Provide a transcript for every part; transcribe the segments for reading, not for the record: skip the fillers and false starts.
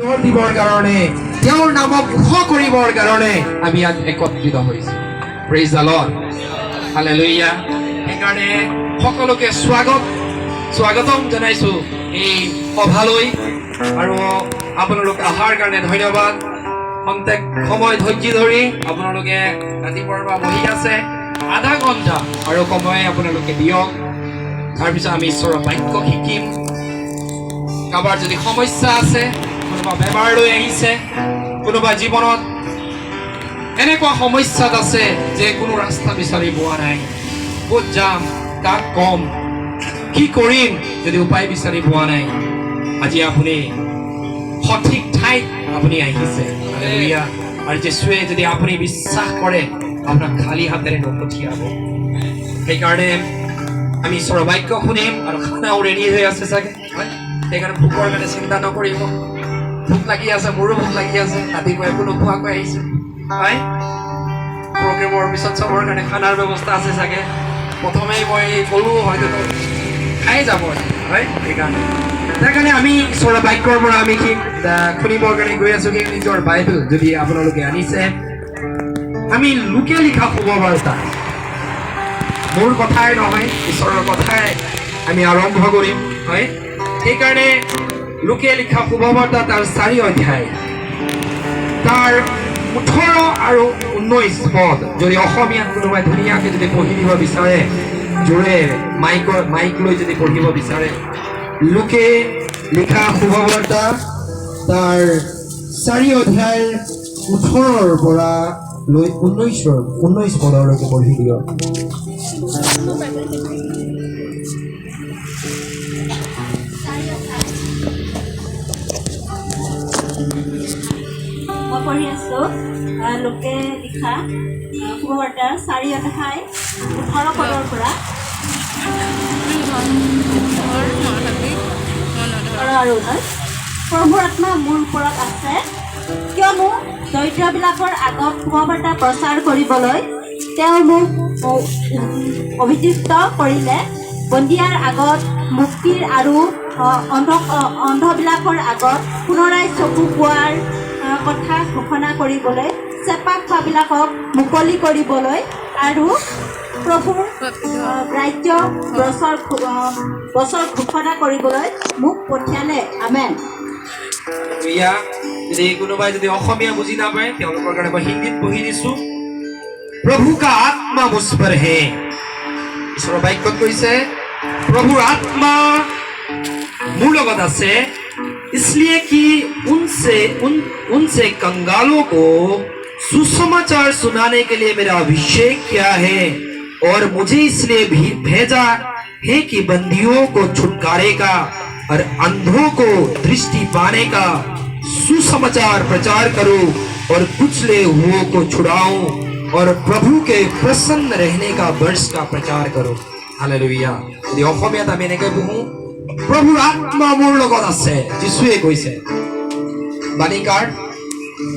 দিবৰ কাৰণে তেওঁৰ নামক ঘোষ কৰিবৰ কাৰণে আমি ইয়াত একত্ৰিত হৈছো। Praise the lord, hallelujah. সেইকাৰণে সকলোকে স্বাগতম জনাইছো এই সভালৈ। আৰু আপোনালোক অহাৰ কাৰণে ধন্যবাদ। খন্তেক সময় ধৈৰ্য ধৰি আপোনালোকে ৰাতিপুৱাৰ পৰা বহি আছে, আধা ঘণ্টা আৰু সময় আপোনালোকে দিয়ক। তাৰপিছত আমি ঈশ্বৰৰ বাক্য শিকিম। কাৰোবাৰ যদি সমস্যা আছে, কোনোবা বেমাৰ লৈ আহিছে, কোনোবা জীৱনত এনেকুৱা সমস্যাত আছে যে কোনো ৰাস্তা বিচাৰি পোৱা নাই, ক'ত যাম, কাক কম, কি কৰিম, যদি উপায় বিচাৰি পোৱা নাই, আজি আপুনি সঠিক ঠাইত আপুনি আহিছে। হালেলুয়া। আৰু যীশুৱে যদি আপুনি বিশ্বাস কৰে, আপোনাক খালী হাতেৰে নপঠিয়াব। সেইকাৰণে আমি ঈশ্বৰৰ বাক্য শুনিম আৰু খানাও ৰেডি হৈ আছে চাগে, হয়? সেইকাৰণে ভোকৰ কাৰণে চিন্তা নকৰিব। ভোক লাগি আছে, মোৰো ভোক লাগি আছে, ৰাতিপুৱা একো নোখোৱাকৈ আহিছে, হয়? প্ৰগ্ৰেমৰ পিছত চবৰ কাৰণে খানাৰ ব্যৱস্থা আছে চাগে। প্ৰথমেই মই ক'লো হয়তো খাই যাব, হয়? সেইকাৰণে আমি ঈশ্বৰৰ বাক্যৰ পৰা আমি শুনিবৰ কাৰণে গৈ আছো। নিজৰ বাইবেল যদি আপোনালোকে আনিছে, আমি লোকে লিখা শুভবাৰ্তা, মোৰ কথাই নহয়, ঈশ্বৰৰ কথাই আমি আৰম্ভ কৰিম, হয়? সেইকাৰণে লোকে লিখা শুভবাৰ্তা তাৰ 4 অধ্যায়, তাৰ 18 আৰু 19 পদ যদি অসমীয়াত কোনোবাই ধুনীয়াকৈ যদি পঢ়ি দিব বিচাৰে, জোৰে মাইক লৈ যদি পঢ়িব বিচাৰে, লোকে লিখা শুভবাৰ্তা তাৰ 4 অধ্যায় 18 পৰা লৈ 19 পদলৈকে পঢ়ি দিয়ক। মই পঢ়ি আছো লোকে লিখা শুভবাৰ্তাৰ 4 অধ্যায় 18 পদৰ পৰা আৰু প্ৰভুৰ আত্মা মোৰ ওপৰত আছে, কিয়নো দৰিদ্ৰবিলাকৰ আগত শুভবাৰ্তা প্ৰচাৰ কৰিবলৈ তেওঁ মোক অভিযুক্ত কৰিলে, বন্দীয়াৰ আগত মুক্তিৰ আৰু অন্ধবিলাকৰ আগত পুনৰাই চকু পোৱাৰ কথা ঘোষণা কৰিবলৈ, চেপা খোৱাবিলাকক মুকলি কৰিবলৈ আৰু প্ৰভুৰ ৰাজ্য বছৰ ঘোষণা কৰিবলৈ মোক পঠিয়ালে। আমেন। যদি কোনোবাই যদি অসমীয়া বুজি নাপায়, তেওঁলোকৰ কাৰণে মই হিন্দীত পঢ়ি দিছো। প্ৰভু কা আত্মা মুঝ पर है। ঈশ্বৰৰ বাক্যত কৈছে প্ৰভুৰ আত্মা মোৰ লগত আছে, इसलिए कि उनसे कंगालों को सुसमाचार सुनाने के लिए मेरा अभिषेक किया है, और मुझे इसलिए भी भेजा है कि बंदियों को छुटकारे का और अंधों को दृष्टि पाने का सुसमाचार प्रचार करूं, और कुचले हुओं को छुड़ाऊं, और प्रभु के प्रसन्न रहने का वर्ष का प्रचार करूं। हालेलुया। यदि অসমীয়াত আমি এনেকৈ পঢ়ো, প্ৰভুৰ আত্মা মোৰ লগত আছে, যীশুৱে কৈছে। বাণীকাৰ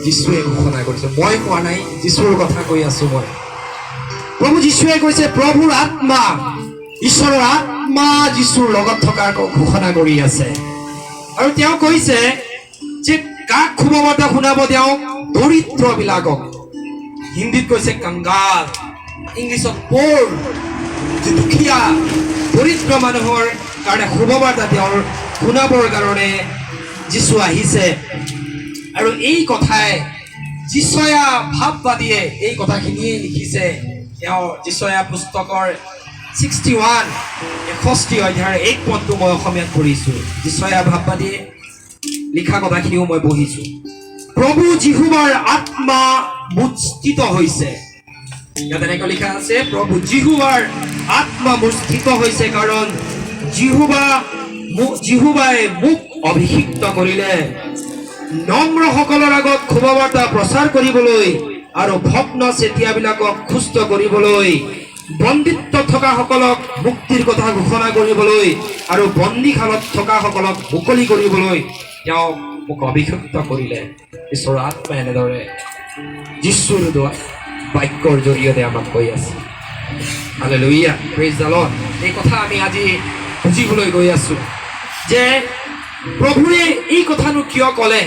যীশুৱে ঘোষণা কৰিছে, মই কোৱা নাই, যীশুৰ কথা কৈ আছো মই। প্ৰভু যীশুৱে কৈছে প্ৰভুৰ আত্মা, ঈশ্বৰৰ আত্মা যীশুৰ লগত থকাৰ ঘোষণা কৰি আছে। আৰু তেওঁ কৈছে যে কাক শুভবাৰ্তা শুনাব? তেওঁ দৰিদ্ৰবিলাকক। হিন্দীত কৈছে কংগাল, ইংলিছত প'ৰ, যে দুখীয়া দৰিদ্ৰ মানুহৰ কাৰণে শুভবাৰ্তা তেওঁৰ শুনাবৰ কাৰণে যীশু আহিছে। আৰু এই কথাই যিশয়া ভাৱবাদীয়ে এই কথাখিনিয়ে লিখিছে। তেওঁ যিশয়া পুস্তকৰ 61 অধ্যায়ৰ 1 পদটো মই অসমীয়াত পঢ়িছো। যিশয়া ভাৱবাদীয়ে লিখা কথাখিনিও মই পঢ়িছো। প্ৰভু জিহুৱাৰ আত্মা মুঠ স্থিত হৈছে। ইয়াত এনেকৈ লিখা আছে, প্ৰভু জিহুৱাৰ আত্মা মুঠ স্থিত হৈছে, কাৰণ জিহুৱাই মোক অভিষিক্ত কৰিলে নম্ৰসকলৰ আগত শুভবাৰ্তা প্ৰচাৰ কৰিবলৈ, আৰু ভগ্ন চেতিয়াবিলাকক সুস্থ কৰিবলৈ, বন্দীত্ব থকা সকলক মুক্তিৰ কথা ঘোষণা কৰিবলৈ, আৰু বন্দীশালত থকা সকলক মুকলি কৰিবলৈ তেওঁ মোক অভিষিক্ত কৰিলে। ঈশ্বৰৰ আত্মাই এনেদৰে যীশুৰ বাক্যৰ জৰিয়তে আমাক কৈ আছে। Hallelujah, praise the lord. এই কথা আমি আজি বুজিবলৈ গৈ আছো যে প্ৰভুৱে এই কথানো কিয় ক'লে।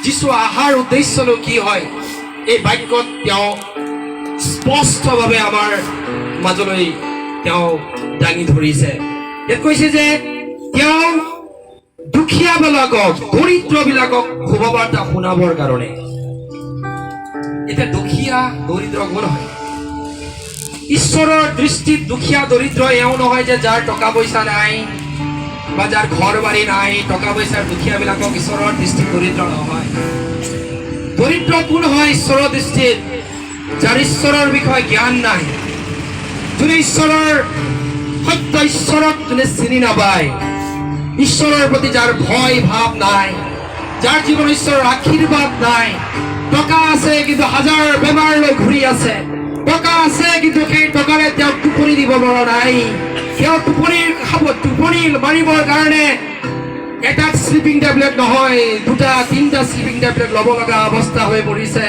যীশু অহাৰ উদ্দেশ্যটো কি হয় এই বাক্যত তেওঁ স্পষ্টভাৱে আমাৰ মাজলৈ তেওঁ দাঙি ধৰিছে। ইয়াত কৈছে যে তেওঁ দুখীয়াবিলাকক দৰিদ্ৰবিলাকক শুভবাৰ্তা শুনাবৰ কাৰণে। এতিয়া দুখীয়া দৰিদ্ৰ কোন হয়? ঈশ্বৰৰ দৃষ্টিত দুখীয়া দৰিদ্ৰ এওঁ নহয় যে যাৰ টকা পইচা নাই বা যাৰ ঘৰ বাৰী নাই। টকা পইচাৰ দুখীয়াবিলাকক ঈশ্বৰৰ দৃষ্টিত দৰিদ্ৰ নহয়। দৰিদ্ৰ কোন হয় ঈশ্বৰৰ দৃষ্টিত? যাৰ ঈশ্বৰৰ বিষয়ে জ্ঞান নাই, যোনে ঈশ্বৰৰ সত্য ঈশ্বৰক যোনে চিনি নাপায়, ঈশ্বৰৰ প্ৰতি যাৰ ভয় ভাৱ নাই, যাৰ জীৱন ঈশ্বৰৰ আশীৰ্বাদ নাই। টকা আছে কিন্তু হাজাৰ বেমাৰ লৈ ঘূৰি আছে। টকা আছে কিন্তু সেই টকাৰে তেওঁক টোপনি দিব পৰা নাই। তেওঁ টোপনি মাৰিবৰ কাৰণে এটা স্লিপিং টেবলেট নহয়, দুটা তিনিটা স্লিপিং টেবলেট ল'ব লগা অৱস্থা হৈ পৰিছে।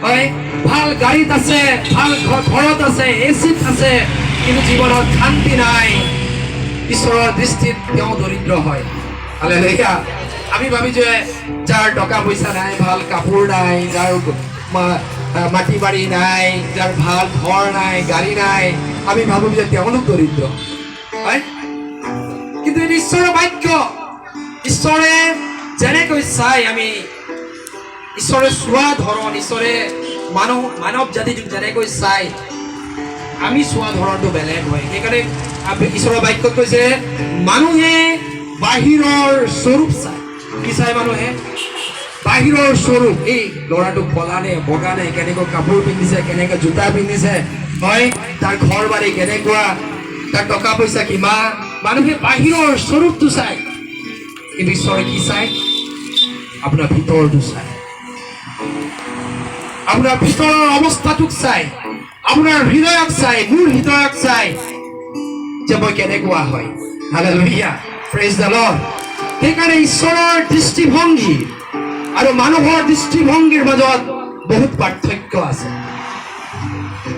হয়, ভাল গাড়ীত আছে, ভাল ঘৰত আছে, এচিত আছে, কিন্তু জীৱনত শান্তি নাই। ঈশ্বৰৰ দৃষ্টিত তেওঁ দৰিদ্ৰ হয়। হালেলুয়া। আমি ভাবি যে যাৰ টকা পইচা নাই, ভাল কাপোৰ নাই, যাৰ মাটি বাৰী নাই, যাৰ ভাল ঘৰ নাই, গাড়ী নাই, আমি ভাবো যে তেওঁলোক দৰিদ্ৰ হয়। কিন্তু এইটো ঈশ্বৰৰ বাক্য। ঈশ্বৰে যেনেকৈ চাই, আমি ঈশ্বৰে চোৱা ধৰণ, ঈশ্বৰে মানৱ জাতিটোক যেনেকৈ চাই, আমি চোৱা ধৰণটো বেলেগ হয়। সেইকাৰণে ঈশ্বৰৰ বাক্যত কৈছে মানুহে বাহিৰৰ স্বৰূপ চাই। কি চাই মানুহে? বাহিৰৰ স্বৰূপ। এই ল'ৰাটো কলা নে বগা নে, কেনেকৈ কাপোৰ পিন্ধিছে, কেনেকৈ জোতা পিন্ধিছে, হয়, তাৰ ঘৰ বাৰী কেনেকুৱা, তাৰ টকা পইচা কিমান। মানুহে বাহিৰৰ স্বৰূপটো চাই, কিন্তু ঈশ্বৰে কি চাই? আপোনাৰ ভিতৰটো চাই, আপোনাৰ ভিতৰৰ অৱস্থাটোক চাই, আপোনাৰ হৃদয়ক চাই, মোৰ হৃদয়ক চাই যে মই কেনেকুৱা হয়। Hallelujah, praise the lord. সেইকাৰণে ঈশ্বৰৰ দৃষ্টিভংগী আৰু মানুহৰ দৃষ্টিভংগীৰ মাজত বহুত পাৰ্থক্য আছে।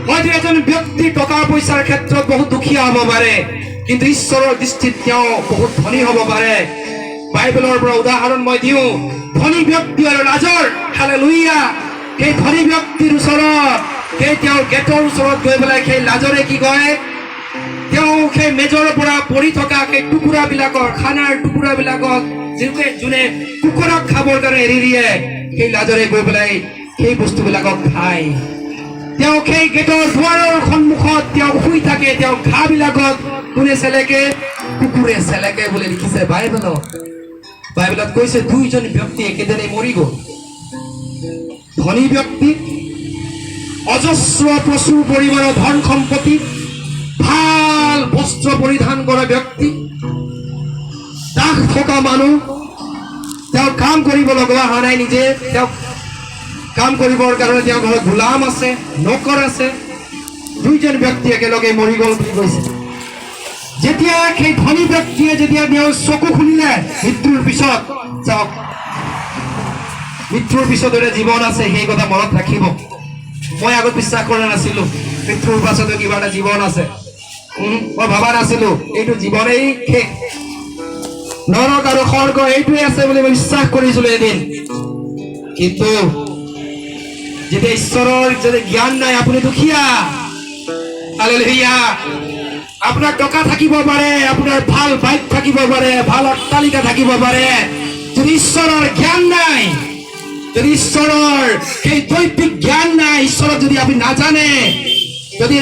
হয়তো এজন ব্যক্তি টকা পইচাৰ ক্ষেত্ৰত বহুত দুখীয়া হ'ব পাৰে, কিন্তু ঈশ্বৰৰ দৃষ্টিত তেওঁ বহুত ধনী হ'ব পাৰে। বাইবেলৰ পৰা উদাহৰণ মই দিওঁ, ধনী ব্যক্তি আৰু লাজৰ। হালেলুয়া। সেই ধনী ব্যক্তিৰ ওচৰত, সেই তেওঁৰ গেটৰ ওচৰত গৈ পেলাই সেই লাজৰে কি কয়? তেওঁ সেই মেজৰ পৰা পৰি থকা সেই টুকুৰাবিলাকৰ, খানাৰ টুকুৰাবিলাকক যোনে কুকুৰক খাবৰ কাৰণে এৰি দিয়ে, সেই লাজৰে গৈ পেলাই সেই বস্তুবিলাকক খায়। তেওঁ সেই গেটৰ দুৱাৰৰ সন্মুখত তেওঁ শুই থাকে। তেওঁ ঘাঁবিলাকত কোনে চেলেকে? কুকুৰে চেলেকে বুলি লিখিছে বাইবেলত। বাইবেলত কৈছে দুইজন ব্যক্তি একেদিনে মৰি গ'ল। ধনী ব্যক্তি, অজস্ৰ প্ৰচুৰ পৰিমাণৰ ধন সম্পত্তি, ভাল বস্ত্ৰ পৰিধান কৰা ব্যক্তি, দাস থকা মানুহ, তেওঁ কাম কৰিব লগা হোৱা নাই নিজে। তেওঁ কাম কৰিবৰ কাৰণে তেওঁৰ ঘৰত গোলাম আছে, নকৰ আছে। দুইজন ব্যক্তি একেলগে মৰি গ'ল বুলি কৈছে। যেতিয়া সেই ধনী ব্যক্তিয়ে যেতিয়া তেওঁৰ চকু খুলিলে মৃত্যুৰ পিছত, চাওক, মৃত্যুৰ পিছত এটা জীৱন আছে, সেই কথা মনত ৰাখিব। মই আগত বিশ্বাস কৰা নাছিলো মৃত্যুৰ পাছতো কিবা এটা জীৱন আছে। মই ভবা নাছিলো এইটো জীৱনেই শেষ, নৰক আৰু স্বৰ্গ এইটোৱে আছে বুলি মই বিশ্বাস কৰিছিলো এদিন। কিন্তু যেতিয়া ঈশ্বৰৰ যদি জ্ঞান নাই, আপুনি দুখীয়া। হালেলুয়া। আপোনাৰ টকা থাকিব পাৰে, আপোনাৰ ভাল বাইক থাকিব পাৰে, ভাল অট্টালিকা থাকিব পাৰে, যদি ঈশ্বৰৰ জ্ঞান নাই, যদি ঈশ্বৰৰ সেই দৈবিক জ্ঞান নাই, ঈশ্বৰক যদি আপুনি নাজানে, যদি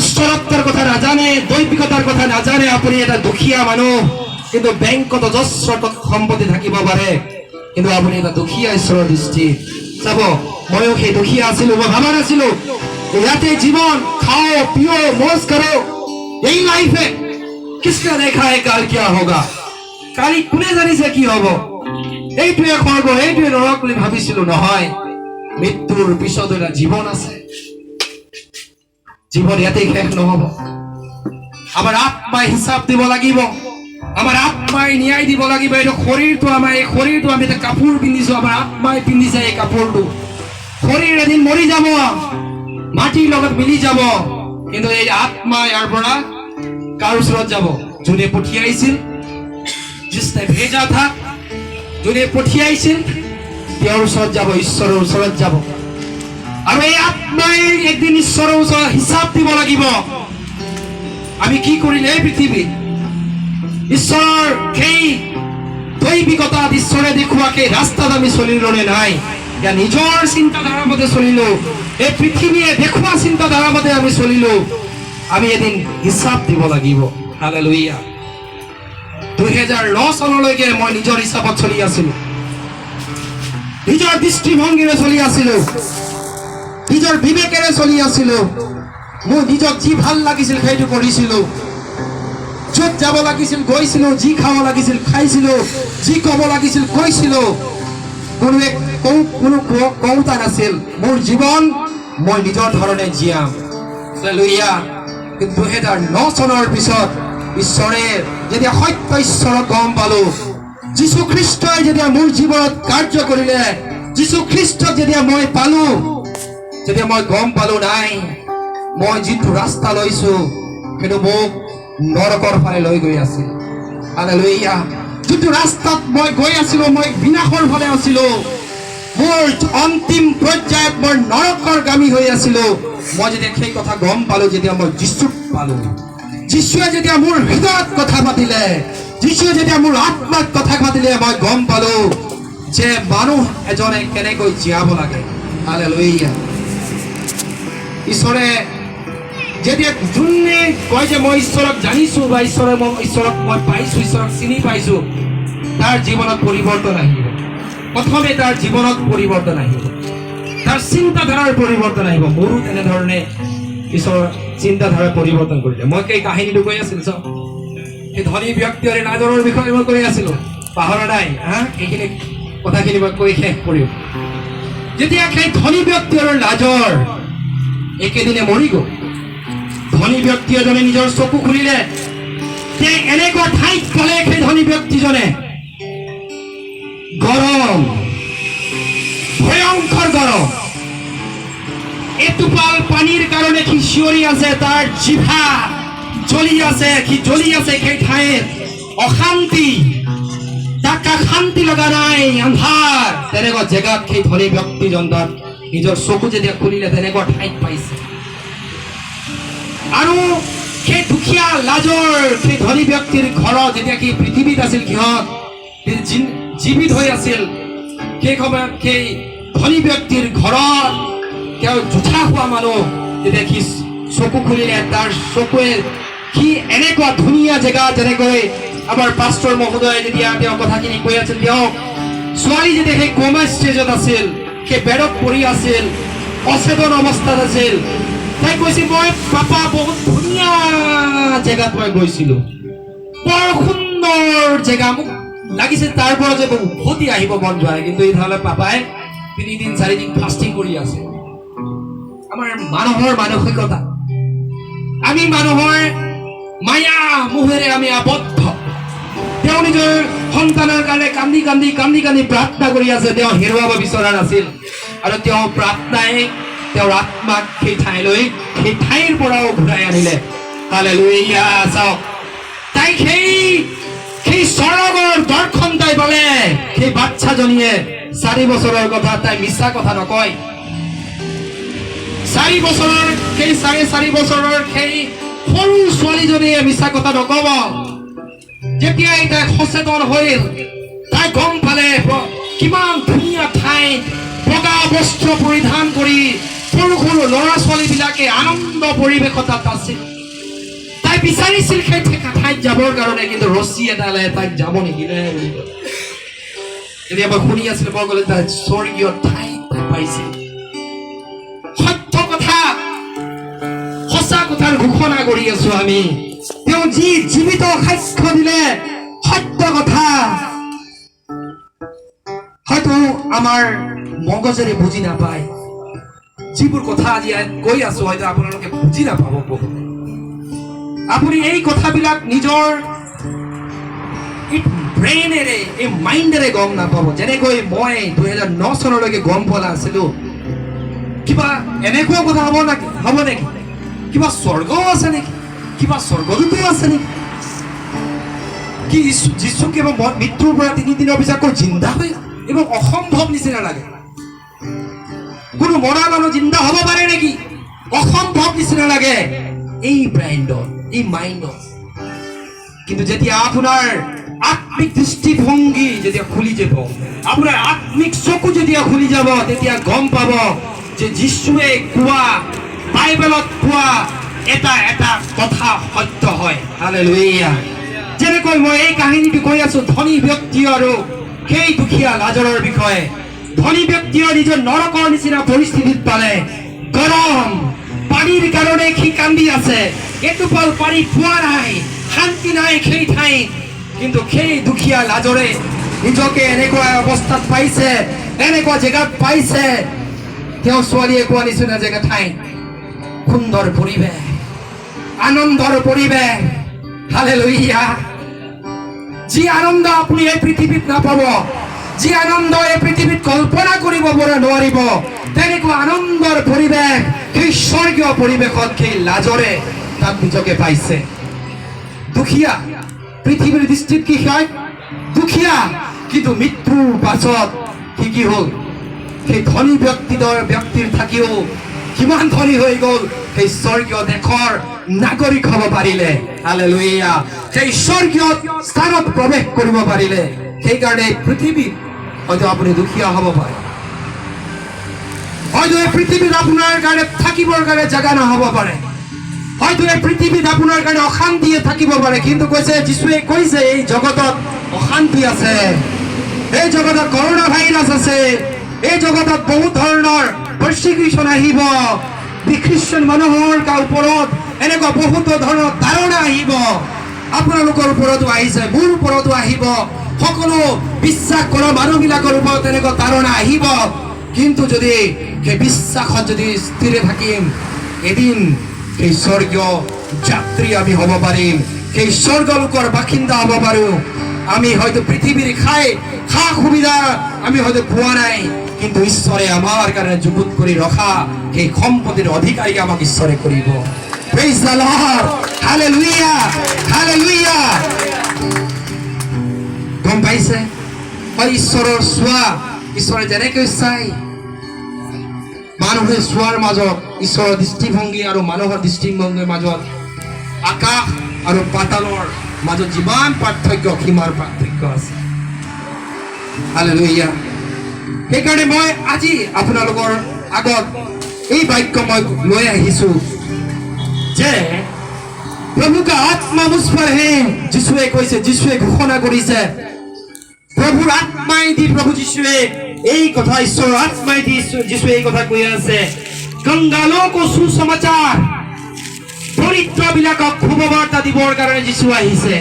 ঈশ্বৰত্বৰ কথা নাজানে, দৈবিকতাৰ কথা নাজানে, আপুনি এটা দুখীয়া মানুহ। কিন্তু বেংকত অজস্ৰ সম্পত্তি থাকিব পাৰে, কিন্তু আপুনি এটা দুখীয়া ঈশ্বৰৰ দৃষ্টিত। চাব, ময়ো সেই দুখীয়া আছিলো। মই ভাবা নাছিলো ইয়াতে জীৱন, খাও পিও মौज करो, यही लाइफ है। किसने देखा है काल क्या होगा? কালি কোনে জানিছে কি হ'ব? এইটোৱে স্বৰ্গ, এইটোৱে নৰক বুলি ভাবিছিলো। নহয়, মৃত্যুৰ পিছত এটা জীৱন আছে। জীৱন ইয়াতেই শেষ নহব। আমাৰ আত্মাই হিচাপ দিব লাগিব, আমাৰ আত্মাই ন্যায় দিব লাগিব। এইটো শৰীৰটো আমাৰ, এই শৰীৰটো আমি এটা কাপোৰ পিন্ধিছো, আমাৰ আত্মাই পিন্ধিছে এই কাপোৰটো। শৰীৰ এদিন মৰি যাব, মাটিৰ লগত মিলি যাব, কিন্তু এই আত্মা ইয়াৰ পৰা কাৰ ওচৰত যাব? যোনে পঠিয়াইছিল, जिसने भेजा था, যোনে পঠিয়াইছিল, তেওঁৰ ওচৰত যাব, ঈশ্বৰৰ ওচৰত যাব। আৰু এই আত্মাই একদিন ঈশ্বৰৰ ওচৰত হিচাপ দিব লাগিব, আমি কি কৰিলে এই পৃথিৱীত। ঈশ্বৰৰ সেই দৈবিকতাত ঈশ্বৰে দেখুওৱা সেই ৰাস্তাত আমি চলিলো নে নাই, या নিজৰ চিন্তাধাৰা মতে চলিলো, এই পৃথিৱীয়ে দেখুওৱা চিন্তাধাৰা মতে আমি চলিলো, আমি এদিন হিচাপ দিব লাগিব। হালেলুয়া। 2009 চনলৈকে মই নিজৰ হিচাপত চলি আছিলো, নিজৰ দৃষ্টিভংগীৰে চলি আছিলো, নিজৰ বিবেকেৰে চলি আছিলো। মোৰ নিজক যি ভাল লাগিছিল সেইটো কৰিছিলো, য'ত যাব লাগিছিল গৈছিলো, যি খাব লাগিছিল খাইছিলো, যি ক'ব লাগিছিল কৈছিলো। কোনো কওঁতা নাছিল। মোৰ জীৱন মই নিজৰ ধৰণে জীয়াম। হালেলুয়া। কিন্তু 2009 চনৰ পিছত ঈশ্বৰে যেতিয়া সত্য ঈশ্বৰক গম পালো, যীশু খ্ৰীষ্টই যেতিয়া মোৰ জীৱনত কাৰ্য কৰিলে, যীশু খ্ৰীষ্টক যেতিয়া মই পালো, যেতিয়া মই গম পালো নাই, মই যিটো ৰাস্তা লৈছো সেইটো মোক নৰকৰ ফালে লৈ গৈ আছিল। হালেলুয়া। যিটো ৰাস্তাত মই গৈ আছিলো, মই বিনাশৰ ফালে আছিলো, মোৰ অন্তিম পৰ্যায়ত মই নৰকৰগামী হৈ আছিলো। মই যেতিয়া সেই কথা গম পালো, যেতিয়া মই যীশুক পালো, যীশুৱে যেতিয়া মোৰ হৃদয়ত কথা পাতিলে, যীশুৱে যেতিয়া মোৰ আত্মাত কথা পাতিলে, মই গম পালো যে মানুহ এজনে কেনেকৈ জীয়াব লাগে। হালেলুয়া। ঈশ্বৰে যেতিয়া যোনে কয় যে মই ঈশ্বৰক জানিছো বা ঈশ্বৰক মই পাইছো, ঈশ্বৰক চিনি পাইছো, তাৰ জীৱনত পৰিৱৰ্তন আহিব। প্ৰথমে তাৰ জীৱনত পৰিৱৰ্তন আহিব, তাৰ চিন্তাধাৰাৰ পৰিৱৰ্তন আহিব। মোৰো তেনেধৰণে ঈশ্বৰৰ চিন্তাধাৰা পৰিৱৰ্তন কৰিলে। মই সেই কাহিনীটো কৈ আছিলো, চাওক, সেই ধনী ব্যক্তি আৰু লাজৰৰ বিষয়ে মই কৈ আছিলো, পাহৰা নাই। এইখিনি কথাখিনি মই কৈ শেষ কৰিম। যেতিয়া সেই ধনী ব্যক্তি আৰু লাজৰ একেদিনে মৰি গ'ল, ধনী ব্যক্তি এজনে নিজৰ চকু খুলিলে, এনেকুৱা ঠাইত পালে সেই ধনী ব্যক্তিজনে গৰম, ভয়ংকৰ গৰম, এটোপাল পানীৰ কাৰণে সি চিঞৰি আছে, তাৰ জিভা জ্বলি আছে, সি জ্বলি আছে সেই ঠাইত, অশান্তি, তাক শান্তি লগা নাই, আন্ধাৰ। তেনেকুৱা জেগাত সেই ধনী ব্যক্তিজন তাত নিজৰ চকু যেতিয়া খুলিলে, তেনেকুৱা ঠাইত পাইছে। আৰু সেই দুখীয়া লাজৰ সেই ধনী ব্যক্তিৰ ঘৰত যেতিয়া কি পৃথিৱীত আছিল, সিহঁত জীৱিত হৈ আছিল, সেই সময়ত সেই ধনী ব্যক্তিৰ ঘৰত তেওঁ জোঠা খোৱা মানুহ যেতিয়া সি চকু খুলিলে, তাৰ চকুৱে সি এনেকুৱা ধুনীয়া জেগা, যেনেকৈ আমাৰ পাষ্টৰ মহোদয়ে যেতিয়া তেওঁ কথাখিনি কৈ আছিল, তেওঁ ছোৱালী যেতিয়া সেই কোমা ষ্টেজত আছিল, সেই বেডত পৰি আছিল, অচেতন অৱস্থাত আছিল, তাই কৈছে, মই পাপা বহুত ধুনীয়া জেগাত মই গৈছিলো, বৰ সুন্দৰ জেগা, মোক লাগিছে তাৰ পৰা যে উভতি আহিব মন যায়। কিন্তু এইফালে পাপাই 3 দিন 4 দিন ফাষ্টিং কৰি আছে। আমাৰ মানুহৰ মানসিকতা, আমি মানুহৰ মায়া মোহেৰে আমি আবদ্ধ। তেওঁ নিজৰ সন্তানৰ কাৰণে কান্দি কান্দি কান্দি কান্দি প্ৰাৰ্থনা কৰি আছে, তেওঁ হেৰুৱাব বিচৰা নাছিল। আৰু তেওঁ প্ৰাৰ্থনাই তেওঁৰ আত্মাক সেই ঠাইলৈ, সেই ঠাইৰ পৰাও ঘূৰাই আনিলে। হালেলুয়া। চাওক, তাই সেই স্বৰ্গৰ দৰ্শন তাই পালে। সেই বাচ্চাজনীয়ে 4 বছৰৰ কথা, তাই মিছা কথা নকয়। 4 বছৰৰ সেই 4.5 বছৰৰ সেই সৰু ছোৱালীজনীয়ে মিছা কথা নকব। যেতিয়াই তাই সচেতন হৈল, তাই গম পালে কিমান ধুনীয়া ঠাইত বগা বস্ত্ৰ পৰিধান কৰি সৰু সৰু ল'ৰা ছোৱালী বিলাকে আনন্দ পৰিৱেশত আছিল। তাই বিচাৰিছিল সেই ঠাইত যাবৰ কাৰণে, কিন্তু ৰছী এডালে তাইক যাব নিদিলে। যেতিয়া মই শুনি আছিলো, মই ক'লো তাই স্বৰ্গীয় ঠাইত পাইছিল। সত্য কথা, সঁচা কথাৰ ঘোষণা কৰি আছো আমি। তেওঁ যি জীৱিত সাক্ষ্য দিলে সত্য কথা, হয়তো আমাৰ মগজেৰে বুজি নাপায়। যিবোৰ কথা আজি কৈ আছো, হয়তো আপোনালোকে বুজি নাপাব বহুত। আপুনি এই কথাবিলাক নিজৰ ব্ৰেইনেৰে, এই মাইণ্ডেৰে গম নাপাব। যেনেকৈ মই 2009 চনলৈকে গম পোৱা নাছিলো, কিবা এনেকুৱা কথা হ'ব নেকি, কিবা স্বৰ্গও আছে নেকি, কিবা স্বৰ্গদূতো আছে নেকি, কি যীশু কিবা মৃত্যুৰ পৰা 3 দিনৰ পিছত আকৌ জিন্দা হৈ এবং অসম্ভৱ নিচিনা লাগে কোনো মৰা মানুহ জিন্দা হ'ব পাৰে নেকি অসম্ভৱ নিচিনা লাগে এই ব্ৰেইনত এই মাইণ্ডত কিন্তু যেতিয়া আপোনাৰ আত্মিক দৃষ্টিভংগী যেতিয়া খুলি যাব আপোনাৰ আত্মিক চকু যেতিয়া খুলি যাব তেতিয়া গম পাব যে যীশুৱে কোৱা বাইবেলত কোৱা এটা এটা কথা সত্য হয় হালেলুয়া যেনেকৈ মই এই কাহিনীটো কৈ আছো ধনী ব্যক্তি আৰু সেই দুখীয়া লাজৰৰ বিষয়ে ধনী ব্যক্তিয়ে নিজৰ নৰকৰ নিচিনা পৰিস্থিতিত পালে গৰম পানীৰ কাৰণে সি কান্দি আছে এটোপাল পানী পোৱা নাই শান্তি নাই সেই ঠাইত কিন্তু সেই দুখীয়া লাজৰে নিজকে এনেকুৱা অৱস্থাত পাইছে এনেকুৱা জেগাত পাইছে তেওঁ ছোৱালীয়ে কোৱা নিচিনা জেগা ঠাইত সুন্দৰ পৰিৱেশ আনন্দৰ পৰিৱেশ হালেলুয়া যি আনন্দ আপুনি এই পৃথিৱীত নাপাব যি আনন্দ এই পৃথিৱীত কল্পনা কৰিব নোৱাৰিব তেনেকুৱা আনন্দৰ পৰিৱেশ সেই স্বৰ্গীয় পৰিৱেশত সেই লাজৰে তাত নিজকে পাইছে দুখীয়া পৃথিৱীৰ দৃষ্টিত কি হয় দুখীয়া কিন্তু মৃত্যুৰ পাছত কি হ'ল সেই ধনী ব্যক্তিৰ থাকিও কিমান ধনী হৈ গ'ল সেই স্বৰ্গীয় দেশৰ নাগৰিক হ'ব পাৰিলে হালেলুয়া সেই স্বৰ্গীয় স্থানত প্ৰৱেশ কৰিব পাৰিলে সেইকাৰণে পৃথিৱীত হয়তো আপুনি দুখীয়া হ'ব পাৰে হয়তো এই পৃথিৱীত আপোনাৰ কাৰণে থাকিবৰ কাৰণে জাগা নহ'ব পাৰে হয়তো এই পৃথিৱীত আপোনাৰ কাৰণে অশান্তিয়ে থাকিব পাৰে কিন্তু কৈছে যীশুৱে কৈছে এই জগতত অশান্তি আছে এই জগতত কৰোনা ভাইৰাছ আছে এই জগতত বহুত ধৰণৰ persecution আহিব খ্ৰীষ্টান মানুহৰ ওপৰত এনেকুৱা বহুত ধৰণৰ ধাৰণা আহিব আপোনালোকৰ ওপৰতো আহিছে মোৰ ওপৰতো আহিব সকলো বিশ্বাস কৰা মানুহবিলাকৰ ওপৰত এনেকুৱা ধাৰণা আহিব কিন্তু যদি সেই বিশ্বাসত যদি স্থিৰ থাকিম এদিন সেই স্বৰ্গীয় যাত্ৰী আমি হ'ব পাৰিম সেই স্বৰ্গলোকৰ বাসিন্দা হ'ব পাৰো আমি হয়তো পৃথিৱীৰ খা সুবিধা আমি হয়তো পোৱা নাই কিন্তু ঈশ্বৰে আমাৰ কাৰণে যুগুত কৰি ৰখা সেই সম্পত্তিৰ অধিকাৰী আমাক ঈশ্বৰে কৰিব praise the lord hallelujah hallelujah গম পাইছে ঈশ্বৰৰ চোৱা ঈশ্বৰে যেনেকৈ চাই মানুহে চোৱাৰ মাজত ঈশ্বৰৰ দৃষ্টিভংগী আৰু মানুহৰ দৃষ্টিভংগীৰ মাজত আকাশ আৰু পাতালৰ মাজত যিমান পাৰ্থক্য সিমান পাৰ্থক্য আছে হালেলুয়া সেইকাৰণে মই আজি আপোনালোকৰ আগত এই বাক্য মই লৈ আহিছো যে প্ৰভু কা আত্মা মুঝ पर है যিশুৱে কৈছে যিশুৱে ঘোষণা কৰিছে প্ৰভুৰ আত্মাই দি প্ৰভু যিশুৱে এই কথা ঈশ্বৰৰ আত্মাই দি যিশুৱে এই কথা কৈ আছে কংগালক সুসমাচাৰ দৰিদ্ৰবিলাকক শুভবাৰ্তা দিবৰ কাৰণে যিশু আহিছে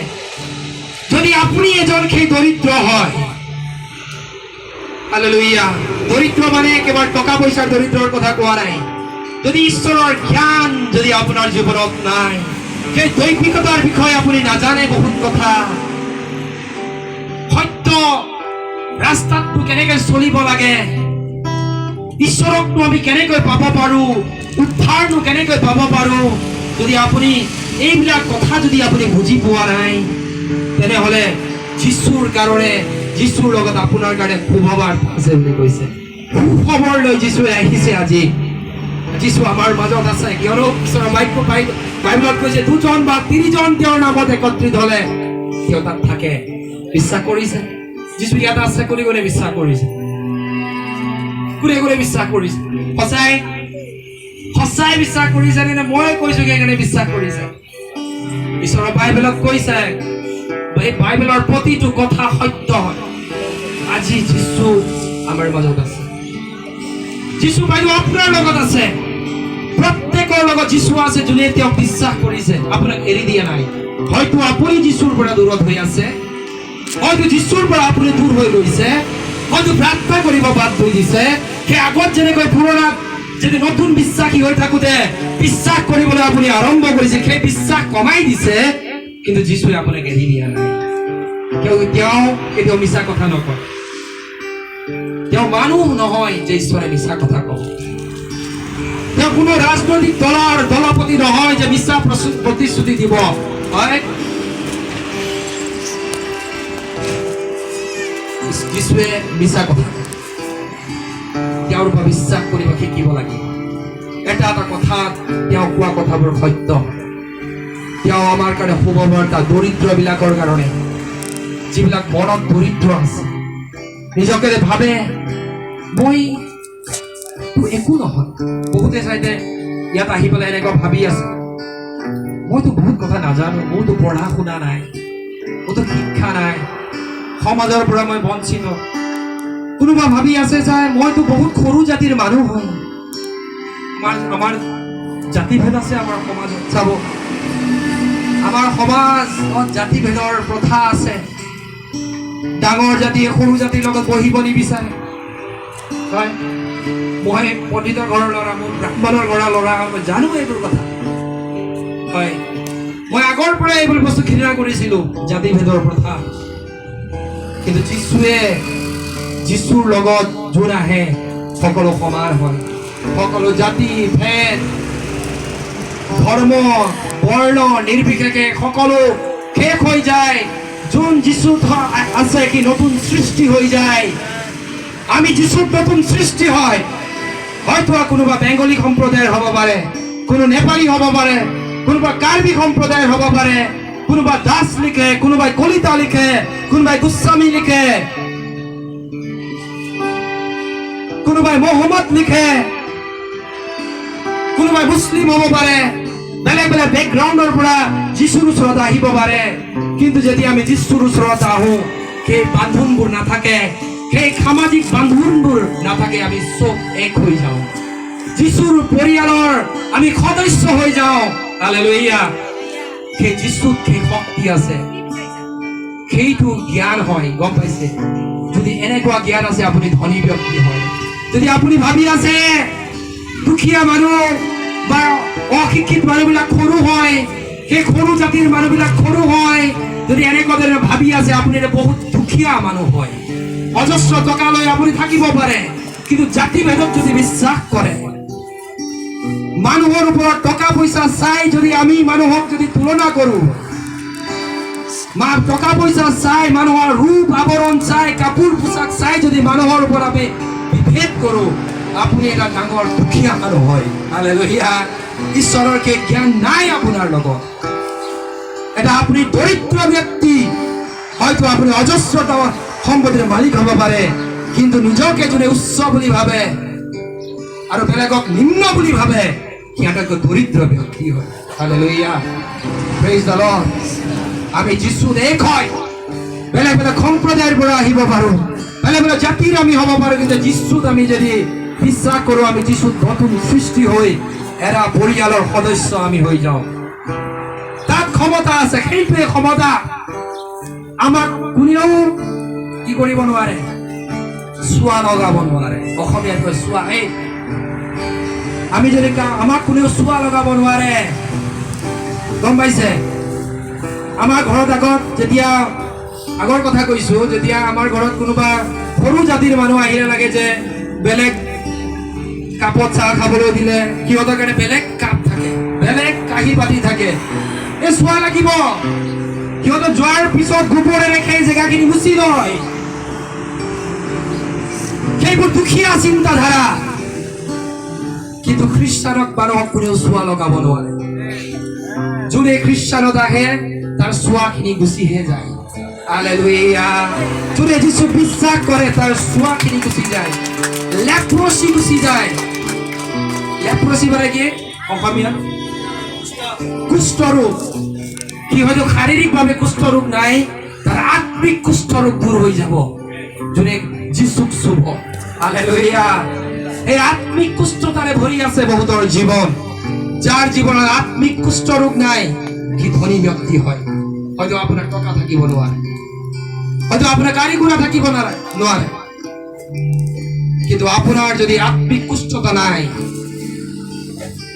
যদি আপুনি এজন সেই দৰিদ্ৰ হয় হালেলুয়া দৰিদ্ৰ মানে কেৱল টকা পইচাৰ দৰিদ্ৰৰ কথা কোৱা নাই যদি ঈশ্বৰৰ জ্ঞান যদি আপোনাৰ জীৱনত নাই সেই দৈবিকতাৰ বিষয়ে আপুনি নাজানে বহুত কথা সত্য ৰাস্তাটো কেনেকৈ চলিব লাগে ঈশ্বৰকনো আমি কেনেকৈ পাব পাৰো উদ্ধাৰনো কেনেকৈ পাব পাৰো যদি আপুনি এইবিলাক কথা যদি আপুনি বুজি পোৱা নাই তেনেহ'লে যিশুৰ কাৰণে যিশুৰ লগত আপোনাৰ কাৰণে সুখবৰ আছে বুলি কৈছে সুখবৰ লৈ যিশুৱে আহিছে আজি যিশু আমাৰ মাজত আছে কিয়নো ঈশ্বৰৰ বাক্য বাইবেলত কৈছে দুজন বা তিনিজন তেওঁৰ নামত একত্ৰিত হ'লে তেওঁ তাত থাকে বিশ্বাস কৰিছে যিশু ইয়াত আছে কোনে কোনে বিশ্বাস কৰিছে কোনে কোনে বিশ্বাস কৰিছে সঁচাই সঁচাই বিশ্বাস কৰিছে নে মই কৈছো সেইকাৰণে বিশ্বাস কৰিছে ঈশ্বৰৰ বাইবেলত কৈছে এই বাইবেলৰ প্ৰতিটো কথা সত্য হয় আজি যিশু আমাৰ মাজত আছে যিশু বাইদেউ আপোনাৰ লগত আছে প্ৰত্যেকৰ লগত যিশু আছে যোনে তেওঁক বিশ্বাস কৰিছে আপোনাক এৰি দিয়া নাই হয়তো আপুনি যিশুৰ পৰা দূৰত হৈ আছে হয়তো যিশুৰ পৰা আপুনি দূৰ হৈ গৈছে হয়তো প্ৰাৰ্থনা কৰিব বাদ দি দিছে সেই আগত যেনেকৈ পুৰণা যদি নতুন বিশ্বাসী হৈ থাকোতে বিশ্বাস কৰিবলৈ আপুনি আৰম্ভ কৰিছে সেই বিশ্বাস কমাই দিছে কিন্তু যিশুৱে আপোনাক এৰি দিয়া নাই তেওঁ কেতিয়াও মিছা কথা নকয় তেওঁ মানুহ নহয় যে ঈশ্বৰে মিছা কথা কয় তেওঁ কোনো ৰাজনৈতিক দলৰ দলপতি নহয় যে মিছা প্ৰতিশ্ৰুতি দিব হয় যিশু যীশুৱে মিছা কথা তেওঁৰ পৰা বিশ্বাস কৰিব শিকিব লাগিব এটা এটা কথাত তেওঁ কোৱা কথাবোৰ সত্য তেওঁ আমাৰ কাৰণে শুভবাৰ্তা দৰিদ্ৰবিলাকৰ কাৰণে যিবিলাক মনত দৰিদ্ৰ আছে নিজকে ভাবে মই একো নহয় বহুতে চাইতে ইয়াত আহি পেলাই এনেকুৱা ভাবি আছে মইতো বহুত কথা নাজানো মোৰতো পঢ়া শুনা নাই মোৰতো শিক্ষা নাই সমাজৰ পৰা মই বঞ্চিত কোনোবা ভাবি আছে যে মইতো বহুত সৰু জাতিৰ মানুহ হয় আমাৰ জাতিভেদ আছে আমাৰ সমাজত চাব আমাৰ সমাজত জাতিভেদৰ প্ৰথা আছে ডাঙৰ জাতিয়ে সৰু জাতিৰ লগত বহিব নিবিচাৰে হয় মই পণ্ডিতৰ ঘৰৰ ল'ৰা মোৰ ব্ৰাহ্মণৰ ঘৰৰ ল'ৰা মই জানো এইবোৰ কথা হয় মই আগৰ পৰাই এইবোৰ বস্তু ঘৃণা কৰিছিলোঁ জাতিভেদৰ প্ৰথা কিন্তু যীশুৰ লগত যোন আহে সকলো সমান হয় সকলো জাতি ভেদ ধৰ্ম বৰ্ণ নিৰ্বিশেষে সকলো শেষ হৈ যায় যোন যীশুত আছে কি নতুন সৃষ্টি হৈ যায় আমি যীশুত নতুন সৃষ্টি হয় হয়তো কোনোবা বেংগলী সম্প্ৰদায়ৰ হ'ব পাৰে কোনো নেপালী হ'ব পাৰে কোনোবা কাৰ্বি সম্প্ৰদায়ৰ হ'ব পাৰে কোনোবা দাস লিখে কোনোবাই কলিতা লিখে কোনোবাই গোস্বামী লিখে কোনোবাই মহম্মদ লিখে কোনোবাই মুছলিম হ'ব পাৰে বেলেগ বেলেগ বেকগ্ৰাউণ্ডৰ পৰা যীশুৰ ওচৰত আহিব পাৰে কিন্তু যদি আমি যীশুৰ ওচৰত আহোঁ সেই বান্ধোনবোৰ নাথাকে সেই সামাজিক বান্ধোনবোৰ নাথাকে আমি চব এক হৈ যাওঁ যীশুৰ পৰিয়ালৰ আমি সদস্য হৈ যাওঁ হালেলুয়া সেই যীশুত সেই শক্তি আছে সেইটো জ্ঞান হয় গম পাইছে যদি এনেকুৱা জ্ঞান আছে আপুনি ধনী ব্যক্তি হয় যদি আপুনি ভাবি আছে দুখীয়া মানুহ বা অশিক্ষিত মানুহবিলাক সৰু হয় সেই সৰু জাতিৰ মানুহবিলাক সৰু হয় যদি এনেকুৱা ধৰণে ভাবি আছে আপুনি বহুত দুখীয়া মানুহ হয় অজস্ৰ টকা লৈ আপুনি থাকিব পাৰে কিন্তু জাতিভেদত যদি বিশ্বাস কৰে মানুহৰ ওপৰত টকা পইচা চাই যদি আমি মানুহক যদি তুলনা কৰোঁ টকা পইচা চাই মানুহৰ ৰূপ আৱৰণ চাই কাপোৰ পোছাক চাই যদি মানুহৰ ওপৰত আমি বিভেদ কৰোঁ আপুনি এটা ডাঙৰ দুখীয়া মানুহ হয় হালেলুয়া ঈশ্বৰৰ সেই জ্ঞান নাই আপোনাৰ লগত এটা আপুনি দৰিদ্ৰ ব্যক্তি হয়তো আপুনি অজস্ৰ সম্পত্তিৰ মালিক হ'ব পাৰে কিন্তু নিজকে যোনে উচ্চ বুলি ভাবে আৰু বেলেগক নিম্ন বুলি ভাবে সিহঁতকৈ দৰিদ্ৰ ব্যক্তি হয় হালেলুয়া প্ৰেইজ দ্য লৰ্ড আমি যীশুত এক হয় বেলেগ বেলেগ সম্প্ৰদায়ৰ পৰা আহিব পাৰোঁ বেলেগ বেলেগ জাতিৰ আমি হ'ব পাৰোঁ কিন্তু যীশুত আমি যদি বিশ্বাস কৰোঁ আমি যীশুত নতুন সৃষ্টি হৈ এৰা পৰিয়ালৰ সদস্য আমি হৈ যাওঁ তাত ক্ষমতা আছে সেইটোৱে ক্ষমতা আমাক কোনেও কি কৰিব নোৱাৰে চোৱা লগাব নোৱাৰে অসমীয়াত কয় চোৱা এই আমি যদি আমাক কোনেও চোৱা লগাব নোৱাৰে গম পাইছে আমাৰ ঘৰত আগত যেতিয়া আগৰ কথা কৈছোঁ যেতিয়া আমাৰ ঘৰত কোনোবা সৰু জাতিৰ মানুহ আহিলে লাগে যে বেলেগ কাপত চাহ খাবলৈ দিলে সিহঁতৰ কাৰণে বেলেগ কাপ থাকে বেলেগ কাঁহী বাতি থাকে এই চোৱা লাগিব সিহঁতৰ যোৱাৰ পিছত গোবৰেৰে সেই জেগাখিনি মুচি লয় সেইবোৰ দুখীয়া চিন্তাধাৰা কিন্তু খ্ৰীষ্টানক মানুহক কোনেও চোৱা লগাব নোৱাৰে যোনে খ্ৰীষ্টানত আহে তাৰ চোৱাখিনি গুচিহে যায় হালেলুয়া যোনে যীচুক বিশ্বাস কৰে তাৰ চোৱাখিনি গুচি যায় লেপ্ৰচি গুচি যায় লেপ্ৰচি মানে কি অসমীয়াত কুষ্ঠ ৰোগ কি হয়তো শাৰীৰিকভাৱে কুষ্ঠ ৰোগ নাই তাৰ আত্মিক কুষ্ঠ ৰোগ দূৰ হৈ যাব যোনে যীচুক চুব হালেলুয়া এই আত্মিক কুষ্ঠতাৰে ভৰি আছে বহুতৰ জীৱন যাৰ জীৱনত আত্মিক কুষ্ঠ ৰোগ নাই সি ধনী ব্যক্তি হয় হয়তো আপোনাৰ টকা থাকিব নোৱাৰে হয়তো আপোনাৰ গাড়ী ঘোঁৰা থাকিব নোৱাৰে কিন্তু আপোনাৰ যদি আত্মিক কুষ্ঠতা নাই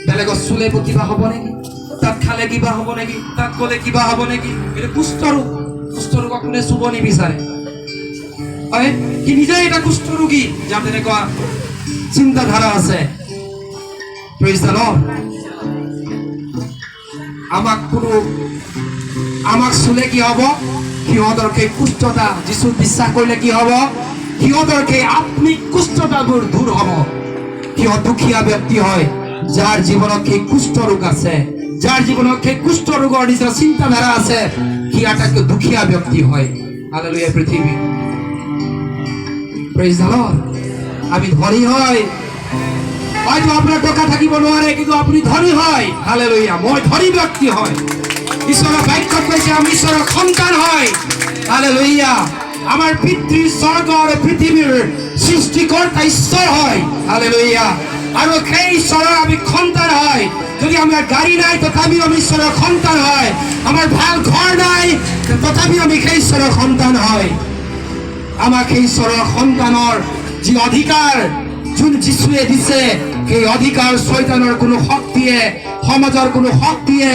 বেলেগত চুলে কিবা হ'ব নেকি তাত খালে কিবা হ'ব নেকি তাত গ'লে কিবা হ'ব নেকি এইটো কুষ্ঠ ৰোগক কোনে চুব নিবিচাৰে হয় সি নিজে এটা কুষ্ঠ ৰোগী যাৰ তেনেকুৱা চিন্তাধাৰা আছে প্ৰেইজ দ্য লৰ্ড আমাক চুলে কি হ'ব সিহঁতৰ সেই কুষ্ঠতা যীচুক বিশ্বাস কৰিলে কি হ'ব সিহঁতৰ সেই আত্মিক কুষ্ঠতাবোৰ দূৰ হ'ব। সিহঁত দুখীয়া ব্যক্তি হয়, যাৰ জীৱনত সেই কুষ্ঠ ৰোগ আছে, যাৰ জীৱনত সেই কুষ্ঠ ৰোগৰ নিচিনা চিন্তাধাৰা আছে, সি আটাইতকৈ দুখীয়া ব্যক্তি হয়। হালেলুয়া পৃথিৱী। Praise the lord. আমি ধনী হয়, হয়তো আপোনাৰ টকা থাকিব নোৱাৰে, কিন্তু আপুনি ধনী হয়। হালেলুয়া। মই ধনী ব্যক্তি হয়। ঈশ্বৰৰ বাক্যত কৈছে আমি ঈশ্বৰৰ সন্তান হয়। হালেলুয়া। আমাৰ পিতৃ স্বৰ্গ আৰু পৃথিৱীৰ সৃষ্টিকৰ্তা ঈশ্বৰ হয়। হালেলুয়া। আৰু সেই ঈশ্বৰৰ আমি সন্তান হয়। যদি আমাৰ গাড়ী নাই তথাপিও আমি ঈশ্বৰৰ সন্তান হয়। আমাৰ ভাল ঘৰ নাই তথাপিও আমি সেই ঈশ্বৰৰ সন্তান হয়। আমাক সেই ঈশ্বৰৰ সন্তানৰ যি অধিকাৰ যোন যীশুৱে দিছে, সেই অধিকাৰ শয়তানৰ কোনো শক্তিয়ে, সমাজৰ কোনো শক্তিয়ে,